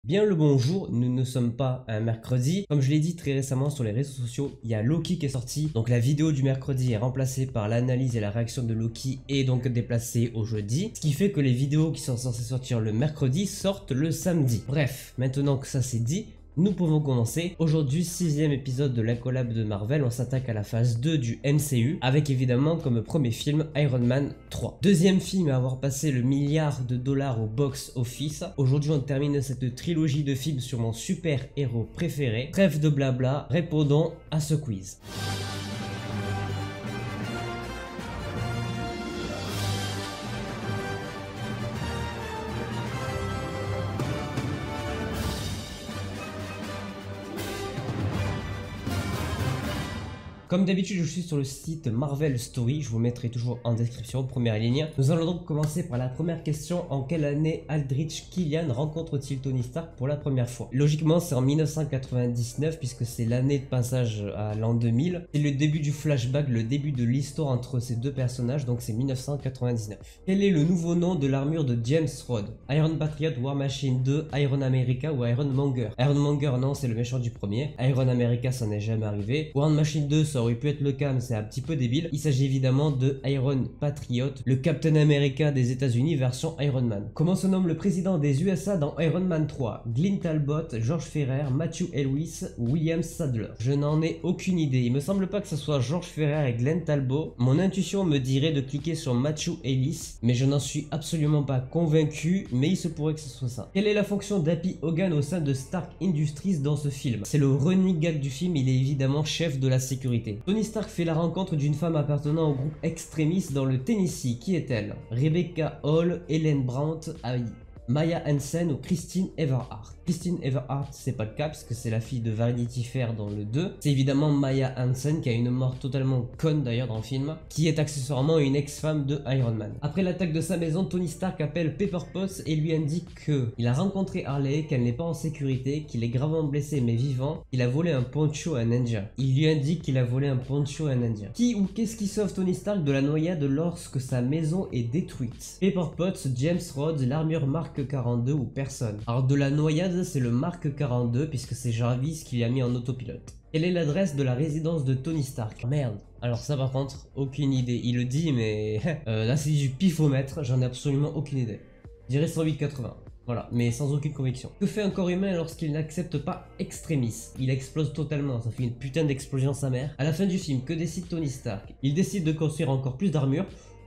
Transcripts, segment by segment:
Bien le bonjour, nous ne sommes pas un mercredi. Comme je l'ai dit très récemment sur les réseaux sociaux, il y a Loki qui est sorti. Donc la vidéo du mercredi est remplacée par l'analyse et la réaction de Loki et donc déplacée au jeudi. Ce qui fait que les vidéos qui sont censées sortir le mercredi sortent le samedi. Bref, maintenant que ça c'est dit, nous pouvons commencer. Aujourd'hui, 6ème épisode de l'incollab de Marvel, on s'attaque à la phase 2 du MCU, avec évidemment comme premier film Iron Man 3. Deuxième film à avoir passé le milliard de dollars au box-office. Aujourd'hui, on termine cette trilogie de films sur mon super-héros préféré. Trêve de blabla, répondons à ce quiz. Comme d'habitude, je suis sur le site Marvel Story, je vous mettrai toujours en description, première ligne. Nous allons donc commencer par la première question. En quelle année Aldrich Killian rencontre-t-il Tony Stark pour la première fois? Logiquement, c'est en 1999 puisque c'est l'année de passage à l'an 2000. C'est le début du flashback, le début de l'histoire entre ces deux personnages, donc c'est 1999. Quel est le nouveau nom de l'armure de James Rhodes? Iron Patriot, War Machine 2, Iron America ou Iron Monger? Iron Monger, non, c'est le méchant du premier. Iron America, ça n'est jamais arrivé. War Machine 2, ça aurait pu être le cas, mais c'est un petit peu débile. Il s'agit évidemment de Iron Patriot, le Captain America des États-Unis version Iron Man. Comment se nomme le président des USA dans Iron Man 3? Glenn Talbot, George Ferrer, Matthew Elwis ou William Sadler? Je n'en ai aucune idée. Il me semble pas que ce soit George Ferrer et Glenn Talbot. Mon intuition me dirait de cliquer sur Matthew Ellis, mais je n'en suis absolument pas convaincu, mais il se pourrait que ce soit ça. Quelle est la fonction d'Happy Hogan au sein de Stark Industries dans ce film? C'est le running gag du film, il est évidemment chef de la sécurité. Tony Stark fait la rencontre d'une femme appartenant au groupe Extremis dans le Tennessee. Qui est-elle? Rebecca Hall, Helen Brandt, Maya Hansen ou Christine Everhart? Christine Everhart, c'est pas le cas parce que c'est la fille de Vanity Fair dans le 2. C'est évidemment Maya Hansen qui a une mort totalement conne d'ailleurs dans le film, qui est accessoirement une ex-femme de Iron Man. Après l'attaque de sa maison, Tony Stark appelle Pepper Potts et lui indique que il a rencontré Harley, qu'elle n'est pas en sécurité, qu'il est gravement blessé mais vivant, qu'il a volé un poncho à un Indien. Il lui indique qu'il a volé un poncho à un Indien. Qui ou qu'est-ce qui sauve Tony Stark de la noyade lorsque sa maison est détruite? Pepper Potts, James Rhodes, l'armure Mark 42 ou personne? Alors de la noyade, c'est le Mark 42 puisque c'est Jarvis qui l'a mis en autopilote. Quelle est l'adresse de la résidence de Tony Stark? Merde. Alors ça par contre, aucune idée. Il le dit mais là c'est du pifomètre, j'en ai absolument aucune idée. Je dirais 108,80. Voilà, mais sans aucune conviction. Que fait un corps humain lorsqu'il n'accepte pas Extremis? Il explose totalement, ça fait une putain d'explosion sa mère. À la fin du film, que décide Tony Stark? Il décide de construire encore plus d'armure.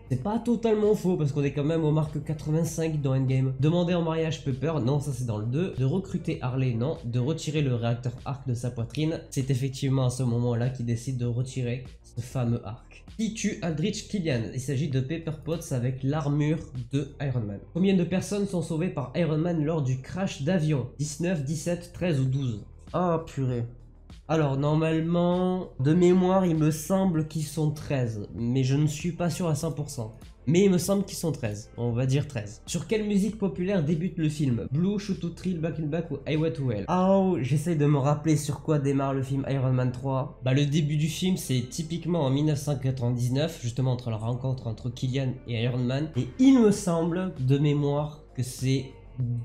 C'est pas totalement faux parce qu'on est quand même au marque 85 dans Endgame. Demander en mariage Pepper, non, ça c'est dans le 2. De recruter Harley, non. De retirer le réacteur arc de sa poitrine, c'est effectivement à ce moment-là qu'il décide de retirer ce fameux arc. Qui tue Aldrich Killian? Il s'agit de Pepper Potts avec l'armure de Iron Man. Combien de personnes sont sauvées par Iron Man lors du crash d'avion? 19, 17, 13 ou 12? Ah purée. Alors normalement, de mémoire, il me semble qu'ils sont 13, mais je ne suis pas sûr à 100%. Mais il me semble qu'ils sont 13, on va dire 13. Sur quelle musique populaire débute le film? Blue, Shoot to Thrill, Back in Black ou Highway to Hell? Oh, j'essaye de me rappeler sur quoi démarre le film Iron Man 3. Bah le début du film c'est typiquement en 1999, justement entre la rencontre entre Killian et Iron Man. Et il me semble, de mémoire, que c'est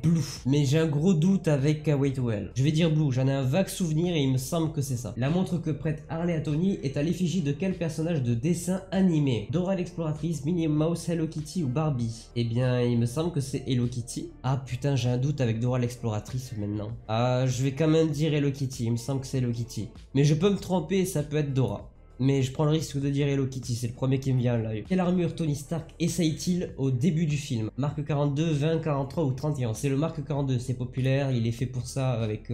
Blue, mais j'ai un gros doute avec Highway to Hell. Je vais dire Blue, j'en ai un vague souvenir et il me semble que c'est ça. La montre que prête Harley à Tony est à l'effigie de quel personnage de dessin animé? Dora l'exploratrice, Minnie Mouse, Hello Kitty ou Barbie? Eh bien, il me semble que c'est Hello Kitty. Ah putain, j'ai un doute avec Dora l'exploratrice maintenant. Ah, je vais quand même dire Hello Kitty, il me semble que c'est Hello Kitty. Mais je peux me tromper, ça peut être Dora. Mais je prends le risque de dire Hello Kitty, c'est le premier qui me vient là. Quelle armure Tony Stark essaye-t-il au début du film? Marque 42, 20, 43 ou 31? C'est le Marque 42, c'est populaire, il est fait pour ça avec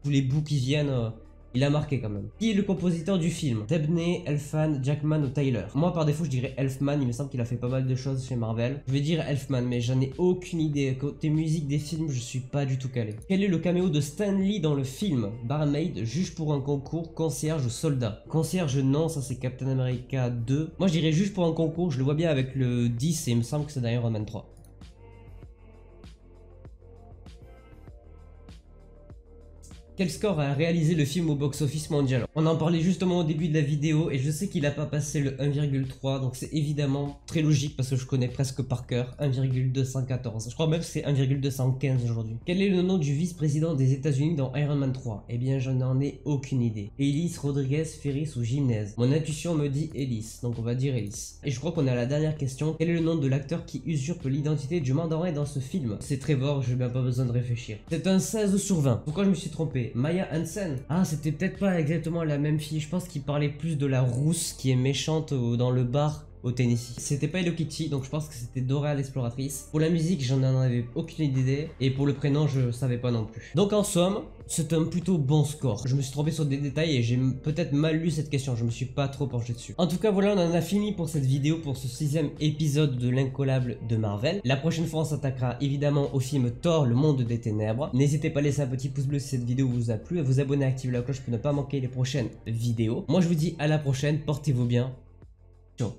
tous les bouts qui viennent. Il a marqué quand même. Qui est le compositeur du film? Debney, Elfman, Jackman ou Tyler? Moi par défaut je dirais Elfman, il me semble qu'il a fait pas mal de choses chez Marvel. Je vais dire Elfman mais j'en ai aucune idée. Côté musique des films je suis pas du tout calé. Quel est le caméo de Stan Lee dans le film? Barmaid, juge pour un concours, concierge ou soldat? Concierge non, ça c'est Captain America 2. Moi je dirais juge pour un concours, je le vois bien avec le 10 et il me semble que c'est dans Iron Man 3. Quel score a réalisé le film au box-office mondial? On en parlait justement au début de la vidéo et je sais qu'il n'a pas passé le 1,3, donc c'est évidemment très logique parce que je connais presque par cœur. 1,214. Je crois même que c'est 1,215 aujourd'hui. Quel est le nom du vice-président des États-Unis dans Iron Man 3? Eh bien, je n'en ai aucune idée. Ellis, Rodriguez, Ferris ou Gimnez? Mon intuition me dit Ellis, donc on va dire Ellis. Et je crois qu'on est à la dernière question. Quel est le nom de l'acteur qui usurpe l'identité du mandarin dans ce film? C'est Trevor, je n'ai même pas besoin de réfléchir. C'est un 16 sur 20. Pourquoi je me suis trompé? Maya Hansen? Ah, c'était peut-être pas exactement la même fille. Je pense qu'il parlait plus de la rousse qui est méchante dans le bar au Tennessee. C'était pas Hello Kitty, donc je pense que c'était Dora l'exploratrice. Pour la musique, j'en avais aucune idée. Et pour le prénom, je savais pas non plus. Donc en somme, c'est un plutôt bon score. Je me suis trompé sur des détails et j'ai peut-être mal lu cette question. Je me suis pas trop penché dessus. En tout cas, voilà, on en a fini pour cette vidéo, pour ce 6ème épisode de l'incollable de Marvel. La prochaine fois, on s'attaquera évidemment au film Thor, le monde des ténèbres. N'hésitez pas à laisser un petit pouce bleu si cette vidéo vous a plu, à vous abonner, à activer la cloche pour ne pas manquer les prochaines vidéos. Moi, je vous dis à la prochaine. Portez-vous bien. Ciao.